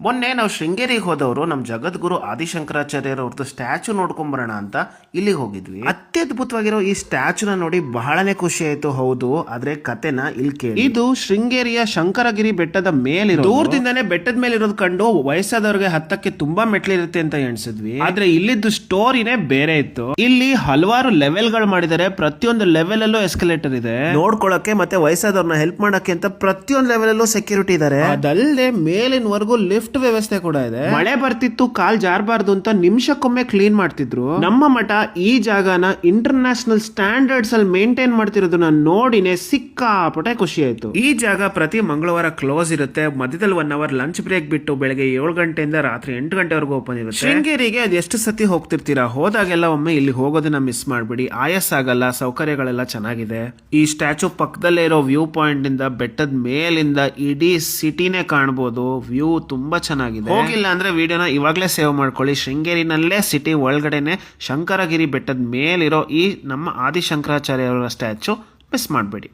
ಮೊನ್ನೆ ನಾವು ಶೃಂಗೇರಿಗೆ ಹೋದವರು ನಮ್ಮ ಜಗದ್ಗುರು ಆದಿಶಂಕರಾಚಾರ್ಯರವ್ರದ್ದು ಸ್ಟ್ಯಾಚು ನೋಡ್ಕೊಂಬರೋಣ ಅಂತ ಇಲ್ಲಿಗೆ ಹೋಗಿದ್ವಿ. ಅತ್ಯದ್ಭುತವಾಗಿರೋ ಈ ಸ್ಟ್ಯಾಚುನ ನೋಡಿ ಬಹಳನೇ ಖುಷಿ ಆಯ್ತು. ಹೌದು, ಆದ್ರೆ ಕತೆನ ಇಲ್ಲಿ ಕೇಳಿ. ಇದು ಶೃಂಗೇರಿಯ ಶಂಕರಗಿರಿ ಬೆಟ್ಟದ ಮೇಲಿರೋ, ದೂರದಿಂದಾನೇ ಬೆಟ್ಟದ ಮೇಲೆ ಇರೋದು ಕಂಡು ವಯಸ್ಸಾದವ್ರಿಗೆ ಹತ್ತಕ್ಕೆ ತುಂಬಾ ಮೆಟ್ಲಿರುತ್ತೆ ಅಂತ ಎಣಿಸಿದ್ವಿ. ಆದ್ರೆ ಇಲ್ಲಿದ್ದು ಸ್ಟೋರಿನೇ ಬೇರೆ ಇತ್ತು. ಇಲ್ಲಿ ಹಲವಾರು ಲೆವೆಲ್ ಗಳು ಮಾಡಿದ್ದಾರೆ. ಪ್ರತಿಯೊಂದು ಲೆವೆಲ್ ಅಲ್ಲೂ ಎಸ್ಕಲೇಟರ್ ಇದೆ, ನೋಡ್ಕೊಳಕ್ಕೆ ಮತ್ತೆ ವಯಸ್ಸಾದವ್ರನ್ನ ಹೆಲ್ಪ್ ಮಾಡಕ್ಕೆ ಅಂತ ಪ್ರತಿಯೊಂದು ಲೆವೆಲ್ ಅಲ್ಲೂ ಸೆಕ್ಯೂರಿಟಿ ಇದಾರೆ. ಅದಲ್ಲದೆ ಮೇಲಿನವರೆಗೂ ಲಿಫ್ಟ್ ವ್ಯವಸ್ಥೆ ಕೂಡ ಇದೆ. ಮಳೆ ಬರ್ತಿತ್ತು, ಕಾಲ್ ಜಾರಬಾರ್ದು ಅಂತ ನಿಮಿಷಕ್ಕೊಮ್ಮೆ ಕ್ಲೀನ್ ಮಾಡ್ತಿದ್ರು. ನಮ್ಮ ಮಠ ಈ ಜಾಗನ ಇಂಟರ್ನ್ಯಾಷನಲ್ ಸ್ಟ್ಯಾಂಡರ್ಡ್ಸ್ ಅಲ್ಲಿ ಮೇಂಟೈನ್ ಮಾಡ್ತಿರೋದನ್ನ ನೋಡಿನೇ ಸಿಕ್ಕಾಪಟ್ಟೆ ಖುಷಿ ಆಯ್ತು. ಈ ಜಾಗ ಪ್ರತಿ ಮಂಗಳವಾರ ಕ್ಲೋಸ್ ಇರುತ್ತೆ. ಮಧ್ಯದಲ್ಲಿ 1 hour ಲಂಚ್ ಬ್ರೇಕ್ ಬಿಟ್ಟು ಬೆಳಗ್ಗೆ 7 ಗಂಟೆಯಿಂದ ರಾತ್ರಿ 8 ಗಂಟೆವರೆಗೂ ಓಪನ್ ಇರುತ್ತೆ. ಶೃಂಗೇರಿಗೆ ಅದು ಎಷ್ಟು ಸತಿ ಹೋಗ್ತಿರ್ತೀರಾ, ಹೋದಾಗೆಲ್ಲ ಒಮ್ಮೆ ಇಲ್ಲಿ ಹೋಗೋದನ್ನ ಮಿಸ್ ಮಾಡ್ಬಿಡಿ. ಆಯಾಸ ಆಗಲ್ಲ, ಸೌಕರ್ಯಗಳೆಲ್ಲ ಚೆನ್ನಾಗಿದೆ. ಈ ಸ್ಟ್ಯಾಚು ಪಕ್ಕದಲ್ಲೇ ಇರೋ ವ್ಯೂ ಪಾಯಿಂಟ್ ಇಂದ ಬೆಟ್ಟದ ಮೇಲಿಂದ ಇಡೀ ಸಿಟಿನೇ ಕಾಣಬಹುದು. ವ್ಯೂ ತುಂಬಾ ಚೆನ್ನಾಗಿದೆ. ಹೋಗಿಲ್ಲ ಅಂದ್ರೆ ವಿಡಿಯೋನ ಇವಾಗಲೇ ಸೇವ್ ಮಾಡ್ಕೊಳ್ಳಿ. ಶೃಂಗೇರಿನಲ್ಲೇ ಸಿಟಿ ಒಳಗಡೆನೆ ಶಂಕರಗಿರಿ ಬೆಟ್ಟದ ಮೇಲಿರೋ ಈ ನಮ್ಮ ಆದಿಶಂಕರಾಚಾರ್ಯ ಅವರ ಸ್ಟ್ಯಾಚು ಮಿಸ್ ಮಾಡಬೇಡಿ.